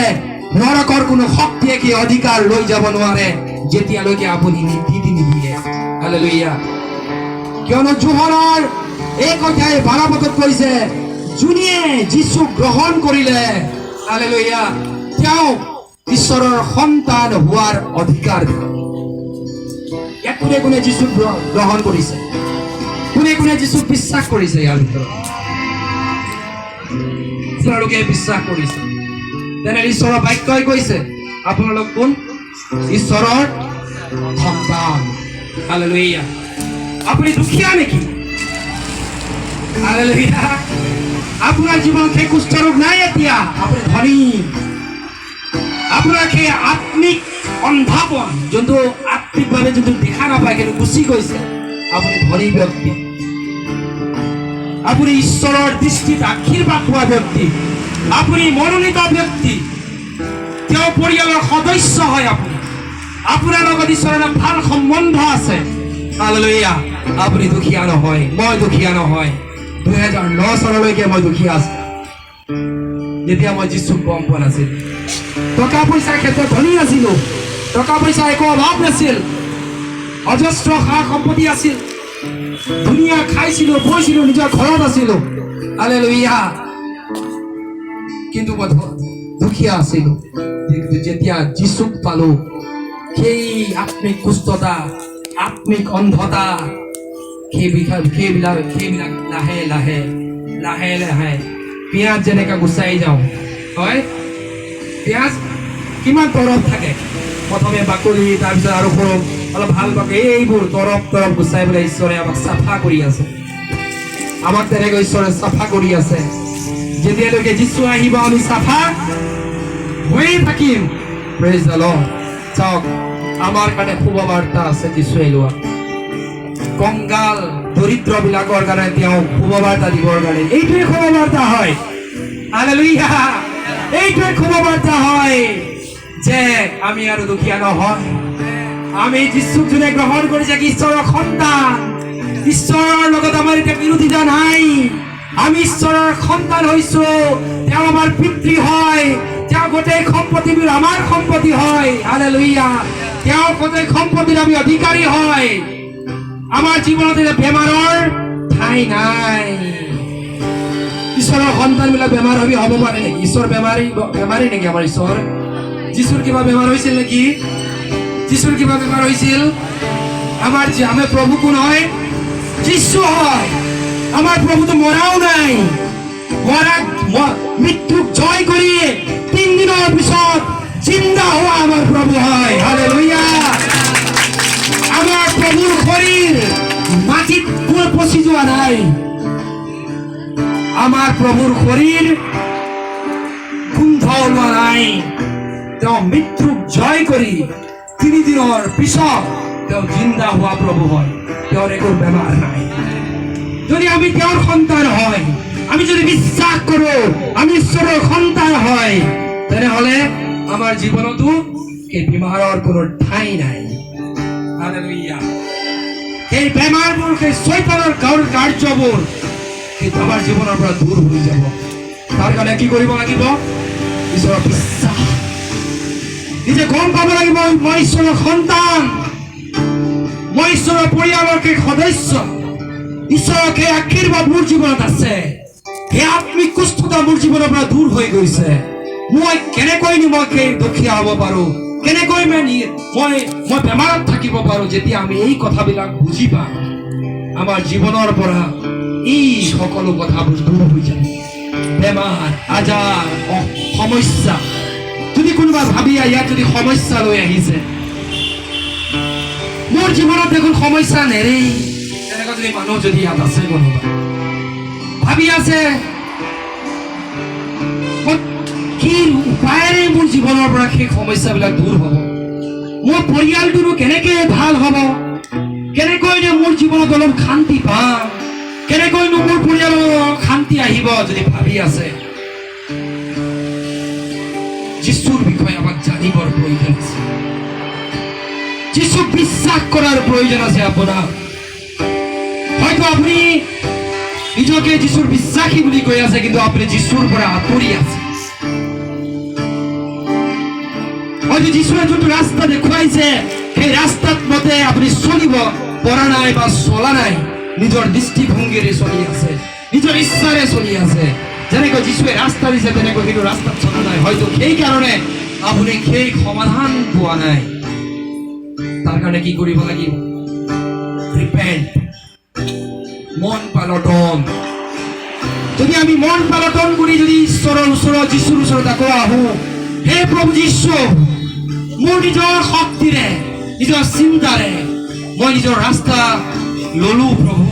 নৰকৰ কোনো শক্তিয়ে সেই অধিকাৰ লৈ যাব নোৱাৰে, যেতিয়ালৈকে আপুনি নীতি নিদিয়ে। হালেলুয়া। কিয়নো যোহনৰ 1:12 কৈছে, যোনে যীচুক গ্ৰহণ কৰিলে, হালেলুয়া, তেওঁ ঈশ্বৰৰ সন্তান হোৱাৰ অধিকাৰ দিলে। ইয়াত কোনে কোনে যীচুক গ্ৰহণ কৰিছে? কোনে কোনে যীচুক বিশ্বাস কৰিছে? ইয়াৰ ভিতৰত আপোনালোকে বিশ্বাস কৰিছে, তেনে ঈশ্বৰৰ বাক্যই কৈছে আপোনালোক কোন? ঈশ্বৰৰ সন্তান। হালেলুয়া। আপুনি দুখীয়া নেকি? হালেলুয়া। আপোনাৰ জীৱনত সেই কুষ্ঠ ৰোগ নাই এতিয়া, আপুনি ধনী। আপোনাৰ সেই আত্মিক অন্ধাপন, যোনটো আত্মিকভাৱে যোনটো দেখা নাপায় কিন্তু গুচি গৈছে, আপুনি ধনী ব্যক্তি। আপুনি ঈশ্বৰৰ দৃষ্টিত আশীৰ্বাদ পোৱা ব্যক্তি। আপুনি মনোনীত ব্যক্তি। তেওঁ পৰিয়ালৰ সদস্য হয়। আপুনি আপোনাৰ লগত ঈশ্বৰৰ ভাল সম্বন্ধ আছে। হালেলুয়া। আপুনি দুখীয়া নহয়, মই দুখীয়া নহয়। 2009 চনলৈকে মই দুখীয়া আছো, যেতিয়া মই যীচুক গম পোৱা নাছিল। টকা পইচাৰ ক্ষেত্ৰত ধনী নাছিলো, টকা পইচাৰ একো অভাৱ নাছিল, অজস্ৰ সা সম্পত্তি আছিল, ধুনীয়া খাইছিলো, বৈছিলো, নিজৰ ঘৰত আছিলো। হালেলুয়া। কিন্তু মই দুখীয়া আছিলো। যেতিয়া যীচুক পালো, সেই আত্মিক কুষ্ঠতা, আত্মিক অন্ধতা, সেইবিলাক লাহে লাহে লাহে লাহে পিঁয়াজ যেনেকৈ গুচাই যাওঁ, হয়? পিঁয়াজ কিমান তৰফ থাকে, প্ৰথমে বাকলি, তাৰপিছত আৰু সৰব, অলপ ভাল বাকলি, এইবোৰ তৰফ গুচাই পেলাই ঈশ্বৰে আমাক চাফা কৰি আছে। আমাক তেনেকৈ ঈশ্বৰে চাফা কৰি আছে। যেতিয়ালৈকে যীচু আহিব আমি চাফা হৈয়ে থাকিম। Praise the lord. চাওক, আমাৰ কাৰণে শুভবাৰ্তা আছে যীচুৱে লোৱা। কংগাল দৰিদ্ৰ বিলাকৰ কাৰণে তেওঁ শুভবাৰ্তা দিবৰ কাৰণে, এইটোৱে শুভবাৰ্তা হয়। হালেলুয়া। এইটোৱে শুভবাৰ্তা হয় যে আমি আৰু দুখীয়া নহয়। আমি যীচুক যোনে গ্ৰহণ কৰিছে, ঈশ্বৰৰ সন্তান। ঈশ্বৰৰ লগত আমাৰ এতিয়া বিৰোধিতা নাই। আমি ঈশ্বৰৰ সন্তান হৈছো। তেওঁ আমাৰ পিতৃ হয়। তেওঁ গোটেই সম্পত্তিবোৰ আমাৰ সম্পত্তি হয়। হালেলুয়া। তেওঁ গোটেই সম্পত্তিৰ আমি অধিকাৰী হয়। আমাৰ জীৱনত এতিয়া বেমাৰৰ ঠাই নাই। ঈশ্বৰৰ সন্তানবিলাক বেমাৰ হ'ব পাৰে নেকি? ঈশ্বৰ বেমাৰী নেকি? আমাৰ ঈশ্বৰ যীচুৰ কিবা বেমাৰ হৈছিল নেকি? যীচুৰ কিবা বেমাৰ হৈছিল? আমাৰ প্ৰভু কোন হয়? যীচু হয়। আমাৰ প্ৰভুটো মৰাও নাই। মৃত্যুক জয় কৰি 3 দিনৰ পিছত জিন্দা হোৱা আমাৰ প্ৰভু হয়। হালেলুয়া। আমাৰ প্ৰভুৰ শৰীৰ মাটিত পচি যোৱা নাই। আমাৰ প্ৰভুৰ শৰীৰ গোন্ধ ওলোৱা নাই। তেওঁ মৃত্যুক জয় কৰি 3 দিনৰ পিছত তেওঁ জিন্দা হোৱা প্ৰভু হয়। তেওঁৰ একো বেমাৰ নাই। যদি আমি তেওঁৰ সন্তান হয়, আমি যদি বিশ্বাস কৰো আমি ঈশ্বৰৰ সন্তান হয়, তেনেহলে আমাৰ জীৱনতো এই বেমাৰৰ কোনো ঠাই নাই। হালেলুয়া। এই বেমাৰবোৰ, সেই শয়তানৰ কাৰ্যবোৰ আমাৰ জীৱনৰ পৰা দূৰ হৈ যাব। তাৰ কাৰণে কি কৰিব লাগিব? ঈশ্বৰৰ বিশ্বাস। নিজে গম পাব লাগিব মই ঈশ্বৰৰ সন্তান, মই ঈশ্বৰৰ পৰিয়ালৰ সেই সদস্য। ঈশ্বৰৰ সেই আশীৰ্বাদ মোৰ জীৱনত আছে। সেই আত্মিক কুষ্ঠতা মোৰ জীৱনৰ পৰা দূৰ হৈ গৈছে। মই কেনেকৈ মই সেই দুখীয়া হ'ব পাৰো, কেনেকৈ মই বেমাৰত থাকিব পাৰো, যেতিয়া আমি এই কথাবিলাক বুজি পাম। আমাৰ জীৱনৰ পৰা এই সকলো কথাবোৰ দূৰ হৈ যায়। বেমাৰ আজাৰ সমস্যা, যদি কোনোবা ভাবি ইয়াত যদি সমস্যা লৈ আহিছে, মোৰ জীৱনত দেখোন সমস্যা নেৰেই, তেনেকুৱা যদি মানুহ যদি ইয়াত আছে, কোনোবা ভাবি আছে কি উপায়েৰে মোৰ জীৱনৰ পৰা সেই সমস্যাবিলাক দূৰ হ'ব, মোৰ পৰিয়ালটোনো কেনেকে ভাল হ'ব, কেনেকৈনো মোৰ জীৱনত অলপ শান্তি পাম, কেনেকৈনো মোৰ পৰিয়ালৰ শান্তি আহিব, যদি ভাবি আছে, যীশুৰ বিষয়ে আমাক জানিবৰ প্ৰয়োজন আছে। যীশুক বিশ্বাস কৰাৰ প্ৰয়োজন আছে আপোনাৰ। হয়তো আপুনি নিজকে যীশুৰ বিশ্বাসী বুলি কৈ আছে, কিন্তু আপুনি যীশুৰ পৰা আঁতৰি আছে। হয়তো যীশুৱে যোনটো ৰাস্তা দেখুৱাইছে, সেই ৰাস্তাত মতে আপুনি চলিব পৰা নাই বা চলা নাই, নিজৰ দৃষ্টিভংগীৰে চলি আছে, নিজৰ ইচ্ছাৰে চলি আছে। যেনেকৈ যীশুৱে ৰাস্তা দিছে, তেনেকৈ কিন্তু ৰাস্তাত চলা নাই। হয়তো সেইকাৰণে আপুনি সেই সমাধান পোৱা নাই। তাৰ কাৰণে কি কৰিব লাগিব? ৰিপেণ্ট, মন পালটন। যদি আমি মন পালটন কৰি যদি ঈশ্বৰৰ ওচৰত, যীশুৰ ওচৰত আকৌ আহো, হে প্ৰভু যীশু, মোৰ নিজৰ শক্তিৰে, নিজৰ চিন্তাৰে মই নিজৰ ৰাস্তা ললো প্ৰভু,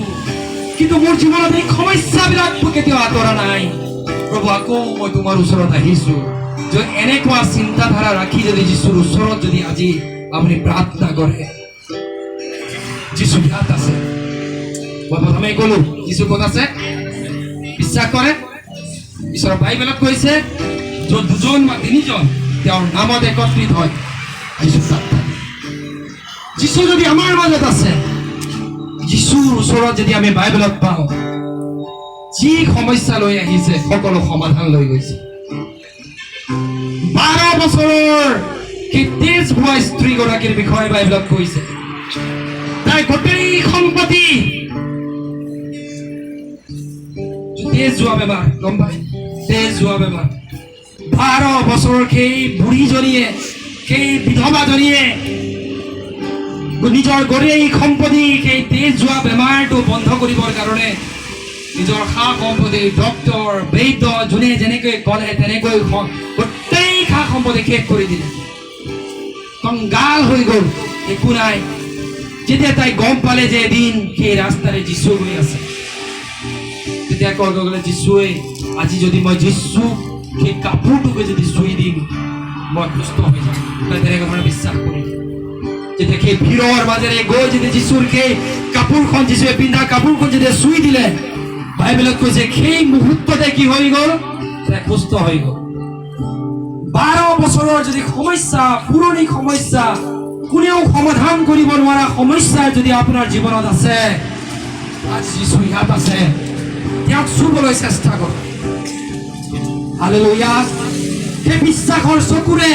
কিন্তু মোৰ জীৱনত এই সমস্যাবিলাক কেতিয়াও আঁতৰা নাই। প্ৰভু, আকৌ মই তোমাৰ ওচৰত আহিছো। যে এনেকুৱা চিন্তাধাৰা ৰাখি যদি যীশুৰ ওচৰত যদি আজি আপুনি প্ৰাৰ্থনা কৰে, যীশু ইয়াত আছে। মই প্ৰথমে কলো যীশু ক'ত আছে? বিশ্বাস কৰে। ঈশ্বৰৰ বাইবেলত কৈছে, য'ত দুজন বা তিনিজন তেওঁৰ নামত একত্ৰিত হয়, যীশু তাত থাকে। যীশু যদি আমাৰ মাজত আছে, যীশুৰ ওচৰত যদি আমি বাইবেলত পাওঁ, যি সমস্যা লৈ আহিছে সকলো সমাধান লৈ গৈছে। 12 বছৰৰ সেই তেজ হোৱা স্ত্ৰীগৰাকীৰ বিষয়ে বাইবেলত কৈছে, তাই গোটেই সম্পত্তি, তেজ যোৱা বেমাৰ, গম পাই, তেজ যোৱা বেমাৰ। 12 বছৰৰ সেই বুঢ়ীজনীয়ে, সেই বিধৱাজনীয়ে নিজৰ গোটেই সম্পত্তি, সেই তেজ যোৱা বেমাৰটো বন্ধ কৰিবৰ কাৰণে নিজৰ সা সম্পত্তি, ডক্তৰ, বৈদ্য, যোনে যেনেকৈ ক'লে তেনেকৈ গোটেই সা সম্পত্তি শেষ কৰি দিলে। কংগাল হৈ গ'ল, একো নাই। যেতিয়া তাই গম পালে যে এদিন সেই ৰাস্তাৰে যীশু গৈ আছে, তেতিয়া কৈ গ'লে, যীশুৱে আজি যদি মই যীশুক সেই কাপোৰটোকে যদি চুই দিম, মই সুস্থ হৈ যাম। তাই তেনেকৈ ধৰণে বিশ্বাস কৰিলে। যেতিয়া সেই ভিৰৰ মাজেৰে গৈ যদি যীশুৰ সেই কাপোৰখন, যীশুৱে পিন্ধা কাপোৰখন যেতিয়া চুই দিলে, বাইবেলত কৈছে সেই মুহূৰ্ততে কি হৈ গ'ল? তাই সুস্থ হৈ গ'ল। 12 বছৰৰ যদি সমস্যা, পুৰণি সমস্যা, কোনেও সমাধান কৰিব নোৱাৰা সমস্যা যদি আপোনাৰ জীৱনত আছে, আজি যীশু ইয়াত আছে, তেওঁক চুবলৈ চেষ্টা কৰক। হালেলুয়া। সেই বিশ্বাসৰ চকুৰে,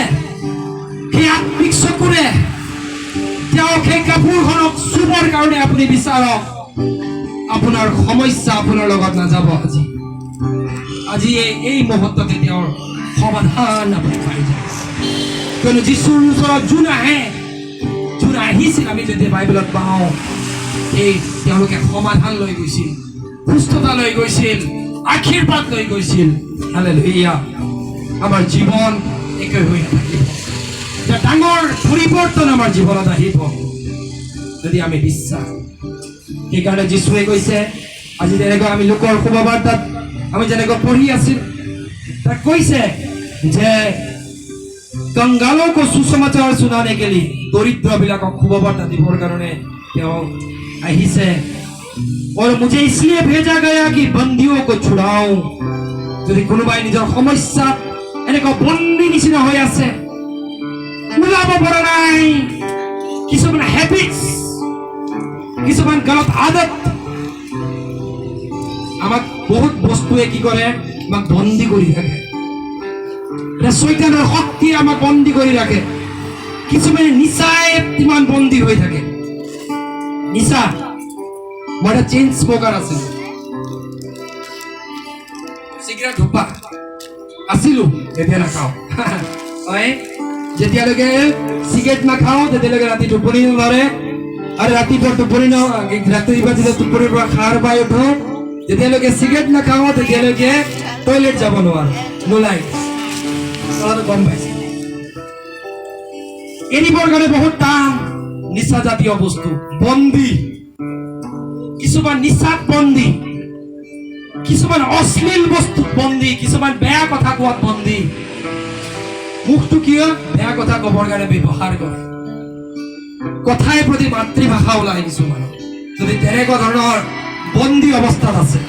সেই আত্মিক চকুৰে তেওঁক সেই কাপোৰখনক চুবৰ কাৰণে আপুনি বিচাৰক। আপোনাৰ সমস্যা আপোনাৰ লগত নাযাব। আজি এই মুহূৰ্ততে তেওঁৰ সমাধান আপুনি পাই যায়। কিয়নো যীশুৰ ওচৰত যোন আহে, যোন আহিছিল, আমি যদি বাইবেলত পাওঁ, এই তেওঁলোকে সমাধান লৈ গৈছিল, সুস্থতা লৈ গৈছিল, আশীৰ্বাদ লৈ গৈছিল। হালেলুয়া। আমাৰ জীৱন একে হৈ নাথাকিব। এটা ডাঙৰ পৰিৱৰ্তন আমাৰ জীৱনত আহিব যদি আমি বিশ্বাস। সেইকাৰণে যীশুৱে কৈছে, আজি যেনেকৈ আমি লোকৰ শুভবাৰ্তাত আমি যেনেকৈ পঢ়ি আছিল, তাক কৈছে যে कंगालों को सुसमाचार सुनाने के लिए, दरिद्र বিলাকক শুভবাৰ্তা দিবৰ কাৰণে তেওঁ আহিছে। और मुझे इसलिए भेजा गया कि बंदियों को छुड़ाऊं। যদি কোনোবাই নিজৰ সমস্যা এনেকৈ বন্দী নিচিনা হৈ আছে, ওলাব পৰা নাই, কিছুমান হেবিটছ, কিছুমান গলত আদত, আমাক বহুত বস্তুৱে কি কৰে, আমাক বন্দী কৰি ৰাখে। শয়তানৰ শক্তি আমাক বন্দী কৰি ৰাখে। কিছুমানে নিচাই ইমান বন্দী হৈ থাকে। নিচা, মই এটা চেইন স্মোকাৰ আছিল, চিগাৰেট ধোপা আছিলো, এতিয়া নাখাওঁ। যেতিয়ালৈকে চিগাৰেট নাখাওঁ তেতিয়ালৈকে ৰাতি টোপনি নধৰে, আৰু ৰাতিপুৱা যেতিয়া টোপনিৰ পৰা সাৰ পাই উঠো যেতিয়ালৈকে চিগাৰেট নাখাওঁ তেতিয়ালৈকে টয়লেট যাব নোৱাৰো নোলাই কথাটো গম পাইছে এৰিবৰ কাৰণে বহুত টান নিচা জাতীয় বস্তু বন্দী কিছুমান নিচাত বন্দী কিছুমান অশ্লীল বস্তুত বন্দী কিছুমান বেয়া কথা কোৱাত বন্দী মুখটো কিয় বেয়া কথা ক'বৰ কাৰণে ব্যৱহাৰ কৰে কথাই প্ৰতি মাতৃভাষা ওলাই কিছুমান যদি তেনেকুৱা ধৰণৰ বন্দী অৱস্থাত আছে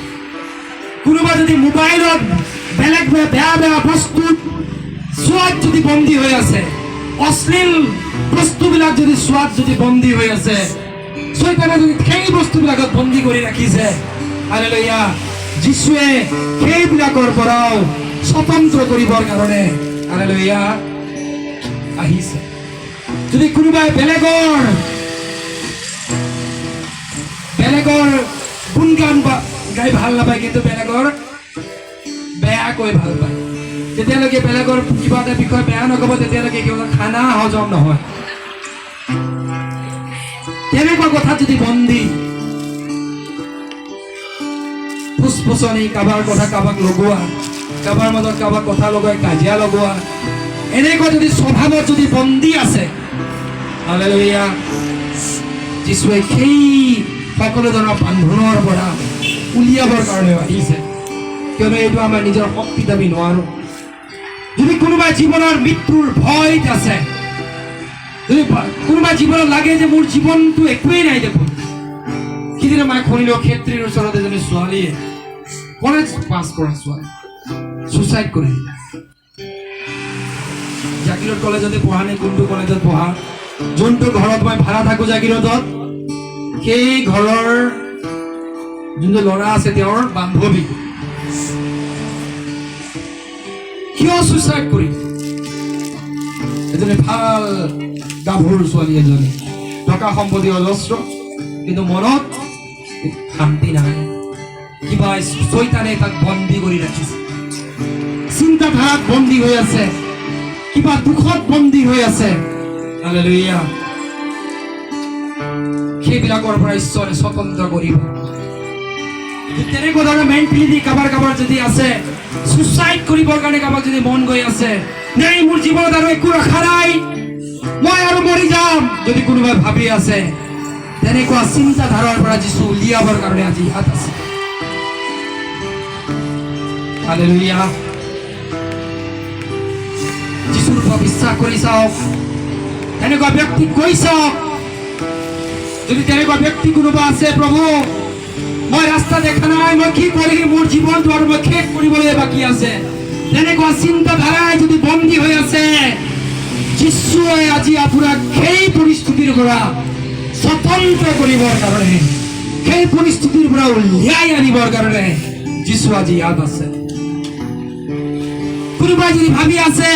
কোনোবা যদি মোবাইলত বেলেগ বেয়া বেয়া বস্তুত চোৱাত যদি বন্দী হৈ আছে অশ্লীল বস্তুবিলাক যদি চোৱাত যদি বন্দী হৈ আছে শয়তানে যদি সেই বস্তুবিলাকত বন্দী কৰি ৰাখিছে হালেলুয়া যীশুৱে সেইবিলাকৰ পৰাও স্বতন্ত্ৰ কৰিবৰ কাৰণে হালেলুয়া আহিছে যদি কোনোবাই বেলেগৰ গুণগান গাই ভাল নাপায় কিন্তু বেলেগৰ বেয়াকৈ ভাল পায় যেতিয়ালৈকে বেলেগৰ কিবা এটা বিষয় বেয়া নক'ব তেতিয়ালৈকে কিবা খানা হজম নহয় তেনেকুৱা কথা যদি বন্দী ফুসফুসনি কাৰোবাৰ কথা কাৰোবাক লগোৱা কাৰোবাৰ মাজত কাৰোবাক কথা লগাই কাজিয়া লগোৱা এনেকুৱা যদি স্বভাৱত যদি বন্দী আছে হালেলুয়া যীশুৱে সেই সকলো ধৰণৰ বান্ধোনৰ পৰা উলিয়াবৰ কাৰণে আহিছে কিয়নো এইটো আমাৰ নিজৰ শক্তিত আমি নোৱাৰো যদি কোনোবা জীৱনৰ মৃত্যুৰ ভয়ত আছে যদি কোনোবা জীৱনত লাগে যে মোৰ জীৱনটো একোৱেই নাই দেখোন সিদিনা মই শুনিলো ক্ষেত্ৰীৰ ওচৰত এজনী ছোৱালীয়ে কলেজ পাছ কৰা ছোৱালী সুইচাইড কৰি জাগিৰোড কলেজতে পঢ়া নে কোনটো কলেজত পঢ়া যোনটো ঘৰত মই ভাড়া থাকো জাগিৰোডত সেই ঘৰৰ যোনটো ল'ৰা আছে তেওঁৰ বান্ধৱী কিয় সুইচাইড কৰি এজনী ভাল গাভৰু ছোৱালী এজনী টকা সম্পত্তি অজস্ৰ কিন্তু মনত শান্তি নাই কিবা শয়তানে তাক বন্দী কৰি ৰাখিছে চিন্তাধাৰাত বন্দী হৈ আছে কিবা দুখত বন্দী হৈ আছে হালেলুয়া সেইবিলাকৰ পৰা ঈশ্বৰে স্বতন্ত্ৰ কৰিব তেনেকুৱা ধৰণৰ মেণ্টেলিটি কাৰোবাৰ যদি আছে সুইচাইড কৰিবৰ কাৰণে কাৰোবাক যদি মন গৈ আছে নাই মোৰ জীৱনত আৰু একো ৰখা নাই মই আৰু মৰি যাম যদি কোনোবাই ভাবি আছে তেনেকুৱা চিন্তাধাৰাৰ পৰা যীশু উলিয়াবৰ কাৰণে আজি ইয়াত আছে হালেলুয়া যীশুৰ ওপৰত বিশ্বাস কৰি চাওক তেনেকুৱা ব্যক্তি কৈ চাওক যদি তেনেকুৱা ব্যক্তি কোনোবা আছে প্ৰভু মই ৰাস্তা দেখা নাই মই কি কৰি মোৰ জীৱনটো আৰু মই শেষ কৰিবলৈ বাকী আছে তেনেকুৱা চিন্তাধাৰাই যদি বন্দী হৈ আছে যীশুৱে আজি আপোনাক সেই পৰিস্থিতিৰ পৰা স্বতন্ত্ৰ কৰিবৰ কাৰণে সেই পৰিস্থিতিৰ পৰা উলিয়াই আনিবৰ কাৰণে যীশু আজি ইয়াত আছে কোনোবাই যদি ভাবি আছে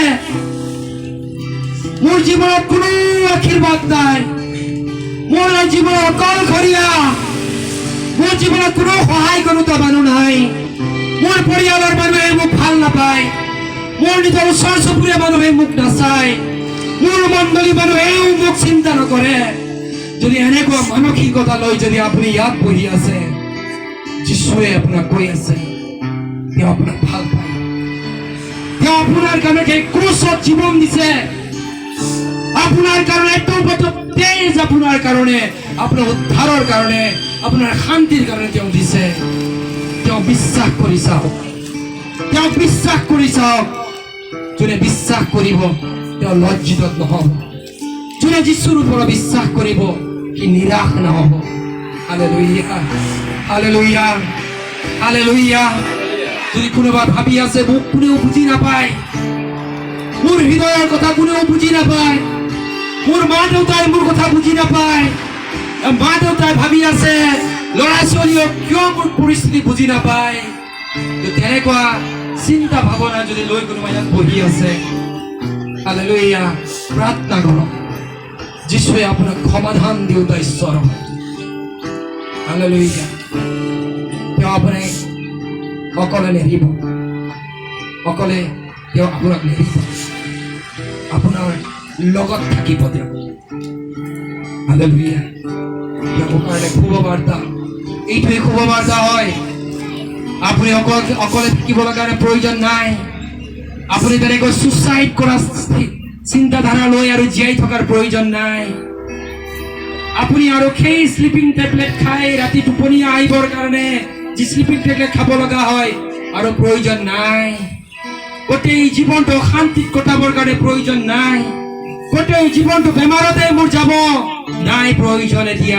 মোৰ জীৱনত কোনো আশীৰ্বাদ নাই মোৰ জীৱন অকলশৰীয়া মোৰ জীৱনত কোনো সহায় কৰোতা মানুহ নাই মোৰ পৰিয়ালৰ মানুহে মোক ভাল নাপায় মোৰ নিজৰ ওচৰ চুবুৰীয়া মানুহে মোক নাচায় মোৰ মণ্ডলী মানুহেও মোক চিন্তা নকৰে যদি এনেকুৱা মানসিকতা লৈ যদি আপুনি ইয়াত বহি আছে যীশুৱে আপোনাক কৈ আছে তেওঁ আপোনাক ভাল পায় তেওঁ আপোনাৰ কাৰণে সেই ক্ৰুচত জীৱন দিছে আপোনাৰ কাৰণে তেজ আপোনাৰ কাৰণে আপোনাৰ উদ্ধাৰৰ কাৰণে আপোনাৰ শান্তিৰ কাৰণে তেওঁ দিছে তেওঁ বিশ্বাস কৰি চাওক যোনে বিশ্বাস কৰিব তেওঁ লজ্জিত নহব যোনে যীশুৰ ওপৰত বিশ্বাস কৰিব সি নিৰাশ নহব হালেলুয়া হালেলুয়া হালেলুয়া যদি কোনোবা ভাবি আছে মোক কোনেও বুজি নাপায় মোৰ হৃদয়ৰ কথা কোনেও বুজি নাপায় মোৰ মা দেউতাই মোৰ কথা বুজি নাপায় মা দেউতাই ভাবি আছে ল'ৰা ছোৱালীয়ে কিয় মোৰ পৰিস্থিতি বুজি নাপায় তেনেকুৱা চিন্তা ভাৱনা যদি লৈ কোনোবা ইয়াত বহি আছে হালেলুয়া প্ৰাৰ্থনা কৰক যীশুৱে আপোনাক সমাধান দিওঁতা ঈশ্বৰ হালেলুয়া তেওঁ আপোনাক অকলে নেৰিব অকলে তেওঁ আপোনাক নেৰিব আপোনাৰ লগত থাকিব তেওঁ হালেলুয়া ইয়াৰ কাৰণে শুভ বাৰ্তা এইটোৱে শুভ বাৰ্তা হয় আপুনি অকলে থাকিব লগাৰ প্ৰয়োজন নাই আপুনি তেনেকৈ সুইচাইড কৰা চিন্তাধাৰা লৈ আৰু জীয়াই থকাৰ প্ৰয়োজন নাই আপুনি আৰু সেই স্লিপিং টেবলেট খাই ৰাতি টোপনি আহিবৰ কাৰণে যি স্লিপিং টেবলেট খাব লগা হয় আৰু প্ৰয়োজন নাই গোটেই জীৱনটো শান্তিত কটাবৰ কাৰণে প্ৰয়োজন নাই গোটেই জীৱনটো বেমাৰতে মোৰ যাব নাই প্ৰয়োজন এতিয়া